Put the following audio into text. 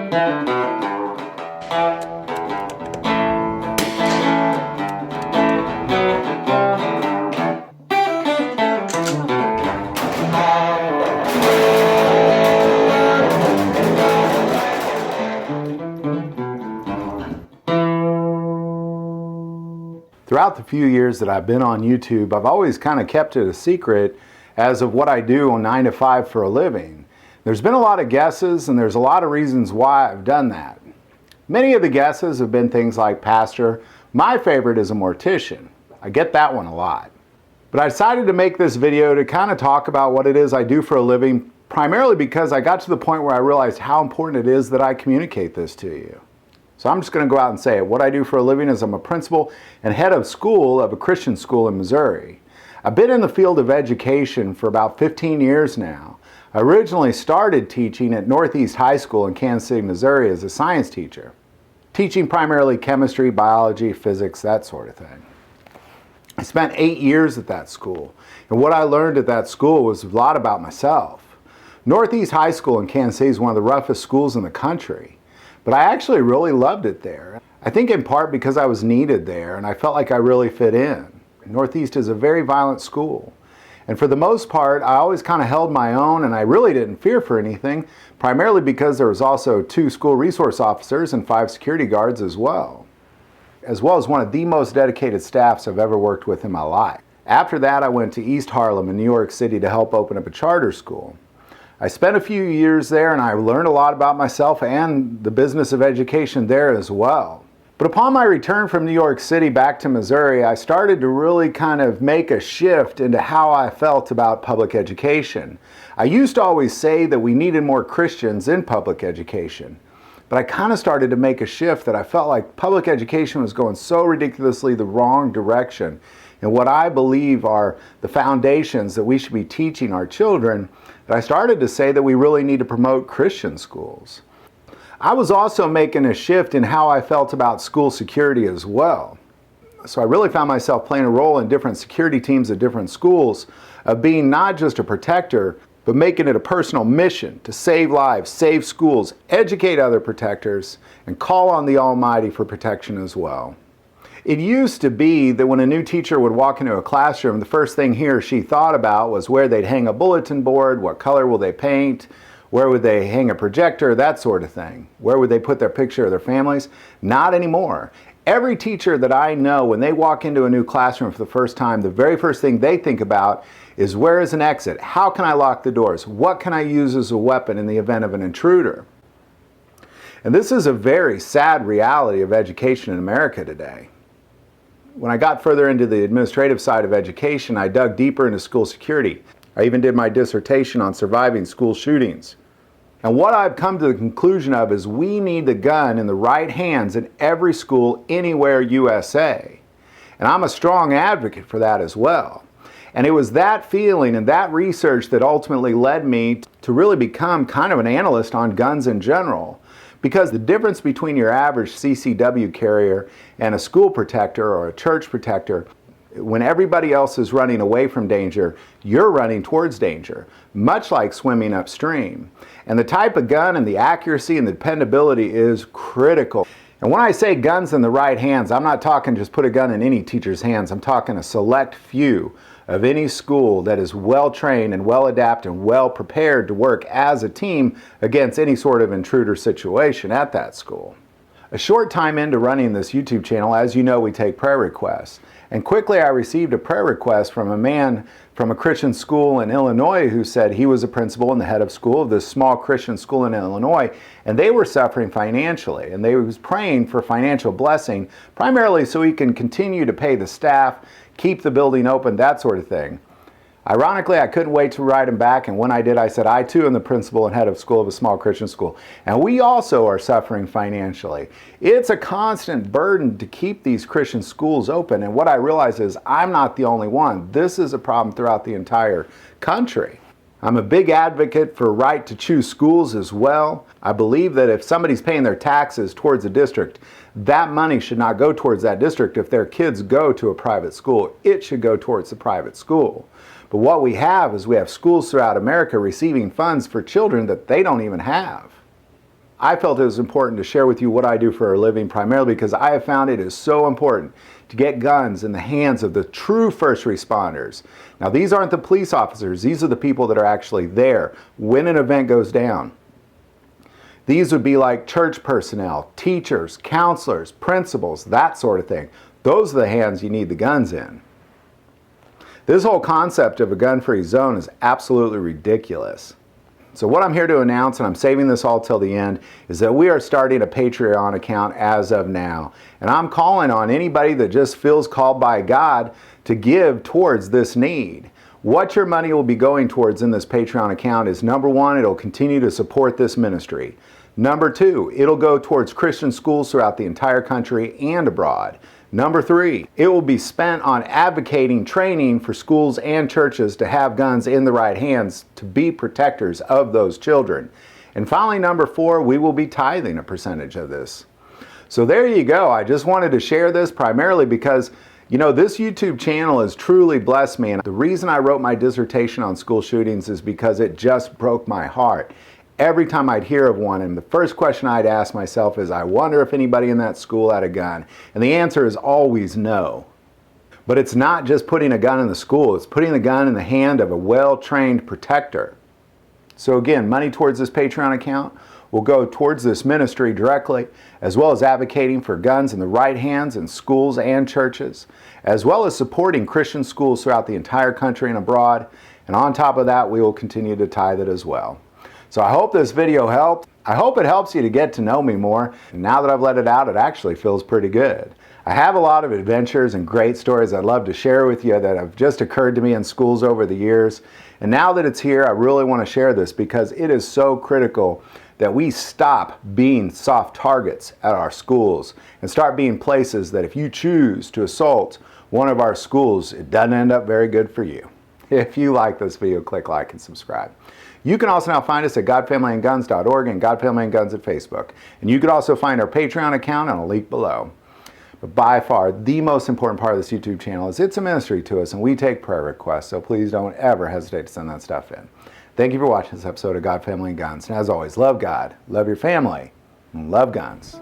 Throughout the few years that I've been on YouTube, I've always kind of kept it a secret as of what I do on 9 to 5 for a living. There's been a lot of guesses, and there's a lot of reasons why I've done that. Many of the guesses have been things like pastor. My favorite is a mortician. I get that one a lot. But I decided to make this video to kind of talk about what it is I do for a living, primarily because I got to the point where I realized how important it is that I communicate this to you. So I'm just going to go out and say it. What I do for a living is I'm a principal and head of school of a Christian school in Missouri. I've been in the field of education for about 15 years now. I originally started teaching at Northeast High School in Kansas City, Missouri as a science teacher, teaching primarily chemistry, biology, physics, that sort of thing. I spent 8 years at that school, and what I learned at that school was a lot about myself. Northeast High School in Kansas City is one of the roughest schools in the country. But I actually really loved it there. I think in part because I was needed there and I felt like I really fit in. Northeast is a very violent school. And for the most part, I always kind of held my own and I really didn't fear for anything, primarily because there was also 2 school resource officers and 5 security guards as well as one of the most dedicated staffs I've ever worked with in my life. After that, I went to East Harlem in New York City to help open up a charter school. I spent a few years there and I learned a lot about myself and the business of education there as well. But upon my return from New York City back to Missouri, I started to really kind of make a shift into how I felt about public education. I used to always say that we needed more Christians in public education, but I kind of started to make a shift that I felt like public education was going so ridiculously the wrong direction. And what I believe are the foundations that we should be teaching our children, that I started to say that we really need to promote Christian schools. I was also making a shift in how I felt about school security as well. So I really found myself playing a role in different security teams at different schools, of being not just a protector, but making it a personal mission to save lives, save schools, educate other protectors, and call on the Almighty for protection as well. It used to be that when a new teacher would walk into a classroom, the first thing he or she thought about was where they'd hang a bulletin board, what color will they paint, where would they hang a projector, that sort of thing. Where would they put their picture of their families? Not anymore. Every teacher that I know, when they walk into a new classroom for the first time, the very first thing they think about is where is an exit? How can I lock the doors? What can I use as a weapon in the event of an intruder? And this is a very sad reality of education in America today. When I got further into the administrative side of education, I dug deeper into school security. I even did my dissertation on surviving school shootings. And what I've come to the conclusion of is we need the gun in the right hands in every school anywhere USA. And I'm a strong advocate for that as well. And it was that feeling and that research that ultimately led me to really become kind of an analyst on guns in general. Because the difference between your average CCW carrier and a school protector or a church protector, when everybody else is running away from danger, you're running towards danger, much like swimming upstream. And the type of gun and the accuracy and the dependability is critical. And when I say guns in the right hands, I'm not talking just put a gun in any teacher's hands. I'm talking a select few of any school that is well trained and well adapted and well prepared to work as a team against any sort of intruder situation at that school. A short time into running this YouTube channel, as you know, we take prayer requests. And quickly I received a prayer request from a man from a Christian school in Illinois who said he was a principal and the head of school of this small Christian school in Illinois, and they were suffering financially. And they was praying for financial blessing, primarily so he can continue to pay the staff, keep the building open, that sort of thing. Ironically, I couldn't wait to write him back, and when I did, I said, I too am the principal and head of school of a small Christian school, and we also are suffering financially. It's a constant burden to keep these Christian schools open, and what I realize is I'm not the only one. This is a problem throughout the entire country. I'm a big advocate for right to choose schools as well. I believe that if somebody's paying their taxes towards a district, that money should not go towards that district. If their kids go to a private school, it should go towards the private school. But what we have is we have schools throughout America receiving funds for children that they don't even have. I felt it was important to share with you what I do for a living, primarily because I have found it is so important to get guns in the hands of the true first responders. Now, these aren't the police officers. These are the people that are actually there when an event goes down. These would be like church personnel, teachers, counselors, principals, that sort of thing. Those are the hands you need the guns in. This whole concept of a gun-free zone is absolutely ridiculous. So what I'm here to announce, and I'm saving this all till the end, is that we are starting a Patreon account as of now. And I'm calling on anybody that just feels called by God to give towards this need. What your money will be going towards in this Patreon account is, number one, it'll continue to support this ministry. Number two, it'll go towards Christian schools throughout the entire country and abroad. Number three, it will be spent on advocating training for schools and churches to have guns in the right hands to be protectors of those children. And finally, number four, we will be tithing a percentage of this. So there you go. I just wanted to share this primarily because, you know, this YouTube channel has truly blessed me. And the reason I wrote my dissertation on school shootings is because it just broke my heart. Every time I'd hear of one, and the first question I'd ask myself is, I wonder if anybody in that school had a gun. And the answer is always no. But it's not just putting a gun in the school, it's putting the gun in the hand of a well-trained protector. So again, money towards this Patreon account will go towards this ministry directly, as well as advocating for guns in the right hands in schools and churches, as well as supporting Christian schools throughout the entire country and abroad. And on top of that, we will continue to tithe it as well. So I hope this video helped. I hope it helps you to get to know me more. And now that I've let it out, it actually feels pretty good. I have a lot of adventures and great stories I'd love to share with you that have just occurred to me in schools over the years. And now that it's here, I really want to share this because it is so critical that we stop being soft targets at our schools and start being places that if you choose to assault one of our schools, it doesn't end up very good for you. If you like this video, click like and subscribe. You can also now find us at GodFamilyAndGuns.org and GodFamilyAndGuns at Facebook. And you can also find our Patreon account on a link below. But by far, the most important part of this YouTube channel is it's a ministry to us and we take prayer requests, so please don't ever hesitate to send that stuff in. Thank you for watching this episode of God, Family, and Guns. And as always, love God, love your family, and love guns.